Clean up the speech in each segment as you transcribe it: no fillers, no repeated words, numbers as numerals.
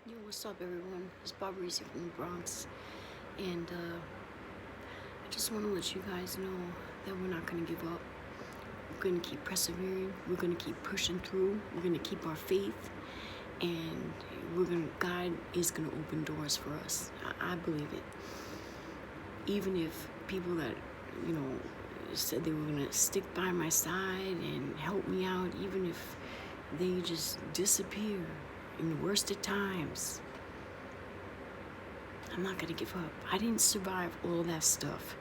Yo, what's up, everyone? It's Bob Reese from the Bronx, and I just want to let you guys know that we're not going to give up. We're going to keep persevering. We're going to keep pushing through. We're going to keep our faith, and God is going to open doors for us. I believe it. Even if people that, said they were going to stick by my side and help me out, even if they just disappear in the worst of times, I'm not going to give up. I didn't survive all that stuff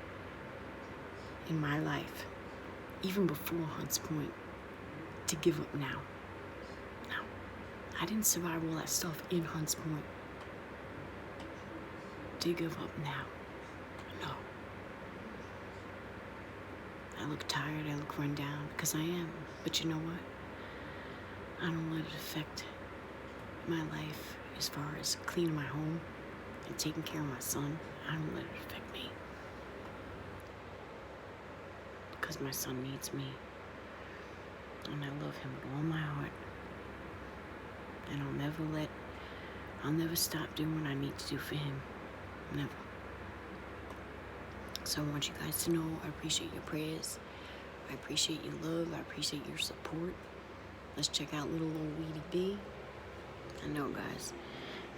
in my life, even before Hunts Point, to give up now. No. I didn't survive all that stuff in Hunts Point to give up now. No. I look tired, I look run down, because I am. But you know what? I don't let it affect my life as far as cleaning my home and taking care of my son. I don't let it affect me, because my son needs me, and I love him with all my heart, and I'll never stop doing what I need to do for him. Never. So I want you guys to know I appreciate your prayers, I appreciate your love, I appreciate your support. Let's check out little old Weedy B. I know, guys,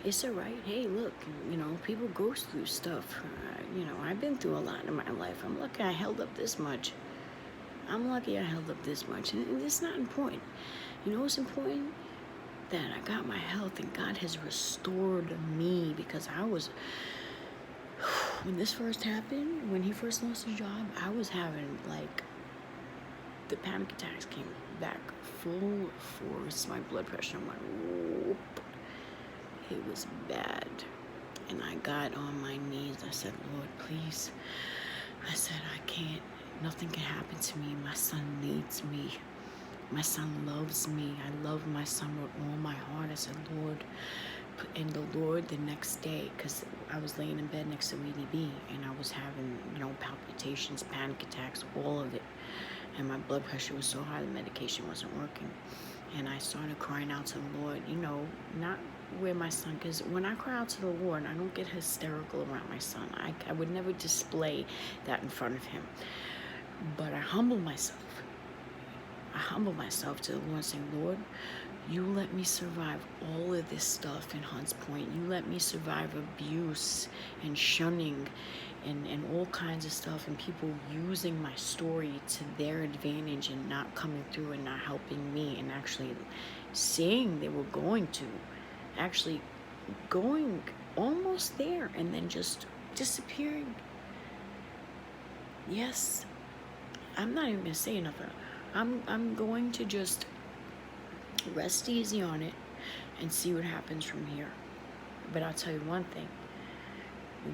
it's alright. Hey, look, people go through stuff. I've been through a lot in my life. I'm lucky I held up this much. And it's not important. You know what's important? That I got my health, and God has restored me, because when this first happened, when he first lost his job, I was having, the panic attacks came back full force. My blood pressure went whoop. It was bad. And I got on my knees. I said, Lord, please. I said, I can't. Nothing can happen to me. My son needs me. My son loves me. I love my son with all my heart. I said, Lord. And the Lord, the next day, because I was laying in bed next to Weedy B, and I was having, palpitations, panic attacks, all of it. And my blood pressure was so high, the medication wasn't working. And I started crying out to the Lord, not where my son, because when I cry out to the Lord, I don't get hysterical around my son. I would never display that in front of him. But I humble myself. To the Lord, saying, Lord, you let me survive all of this stuff in Hunts Point. You let me survive abuse and shunning and all kinds of stuff, and people using my story to their advantage and not coming through and not helping me, and actually saying they were going to, actually going almost there, and then just disappearing. Yes, I'm not even going to say nothing. I'm going to just rest easy on it and see what happens from here. But I'll tell you one thing,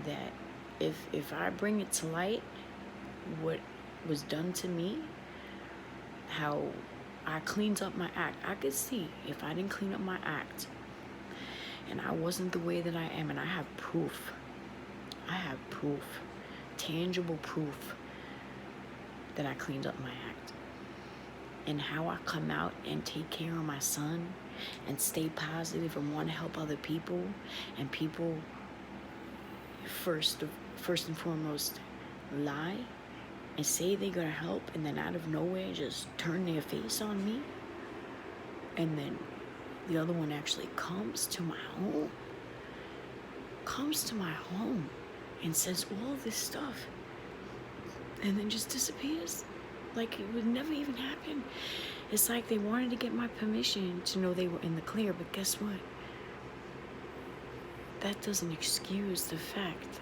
that if I bring it to light, what was done to me, how I cleaned up my act, I could see if I didn't clean up my act and I wasn't the way that I am, and I have proof, tangible proof that I cleaned up my act, and how I come out and take care of my son and stay positive and want to help other people, and people first and foremost lie and say they're gonna help, and then out of nowhere just turn their face on me, and then the other one actually comes to my home and says all this stuff, and then just disappears like it would never even happen. It's like they wanted to get my permission to know they were in the clear, but guess what? That doesn't excuse the fact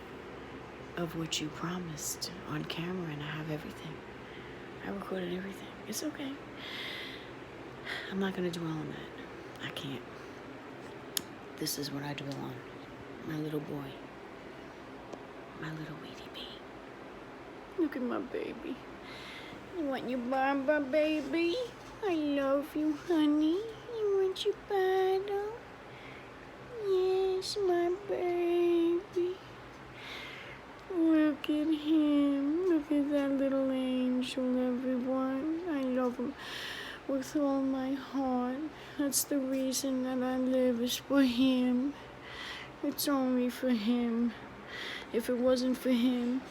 of what you promised on camera, and I have everything. I recorded everything. It's okay. I'm not going to dwell on that. I can't. This is what I dwell on. My little boy. My little Weedy B. Look at my baby. You want your Baba, baby? I love you, honey. You want your bottle? Yes, my baby. Look at him. Look at that little angel, everyone. I love him with all my heart. That's the reason that I live, is for him. It's only for him. If it wasn't for him,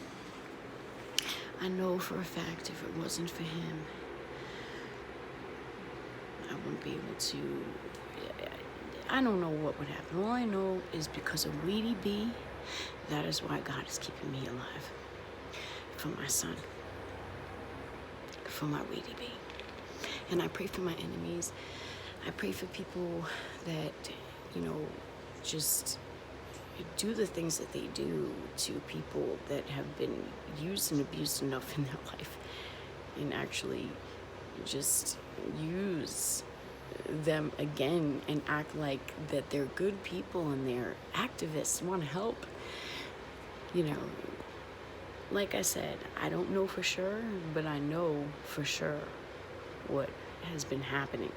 I know for a fact if it wasn't for him, I wouldn't be able to. I don't know what would happen. All I know is because of Weedy B, that is why God is keeping me alive. For my son. For my Weedy B. And I pray for my enemies. I pray for people that, just do the things that they do to people that have been used and abused enough in their life, and actually just use them again and act like that they're good people and they're activists, want to help. Like I said, I don't know for sure, but I know for sure what has been happening.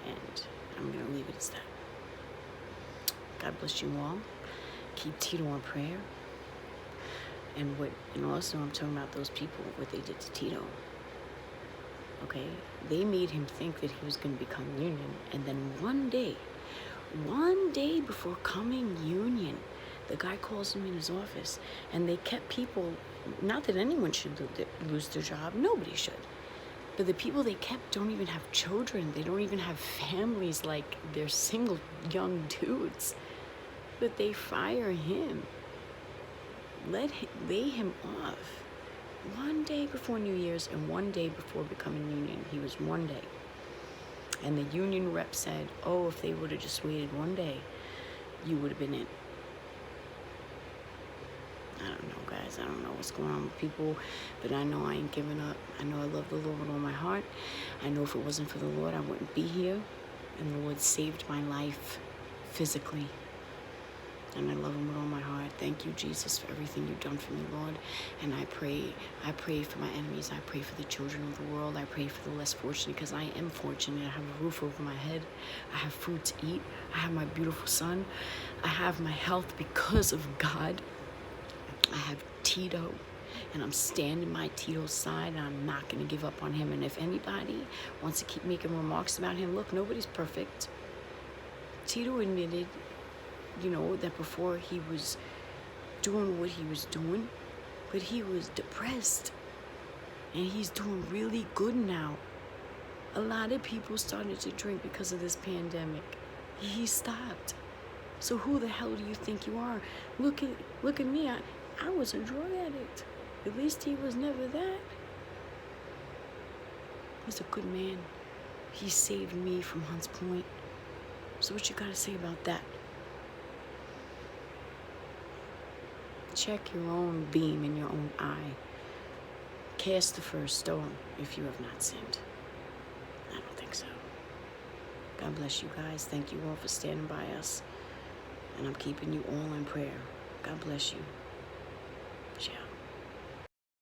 And I'm going to leave it as that. God bless you all. Keep Tito in prayer. And also I'm talking about those people, what they did to Tito. Okay? They made him think that he was going to become union. And then one day before coming union, the guy calls him in his office. And they kept people, not that anyone should lose their job. Nobody should. But the people they kept don't even have children. They don't even have families. Like, they're single young dudes. But they fire him. Lay him off. One day before New Year's and one day before becoming union. He was one day. And the union rep said, oh, if they would have just waited one day, you would have been in. I don't know, guys. I don't know what's going on with people, but I know I ain't giving up. I know I love the Lord with all my heart. I know if it wasn't for the Lord, I wouldn't be here. And the Lord saved my life physically. And I love him with all my heart. Thank you, Jesus, for everything you've done for me, Lord. And I pray for my enemies. I pray for the children of the world. I pray for the less fortunate, because I am fortunate. I have a roof over my head. I have food to eat. I have my beautiful son. I have my health because of God. I have Tito, and I'm standing by Tito's side, and I'm not going to give up on him. And if anybody wants to keep making remarks about him, look, nobody's perfect. Tito admitted, that before he was doing what he was doing, but he was depressed. And he's doing really good now. A lot of people started to drink because of this pandemic. He stopped. So who the hell do you think you are? Look at me. I was a drug addict. At least he was never that. He's a good man. He saved me from Hunts Point. So what you gotta say about that? Check your own beam in your own eye. Cast the first stone if you have not sinned. I don't think so. God bless you guys. Thank you all for standing by us. And I'm keeping you all in prayer. God bless you.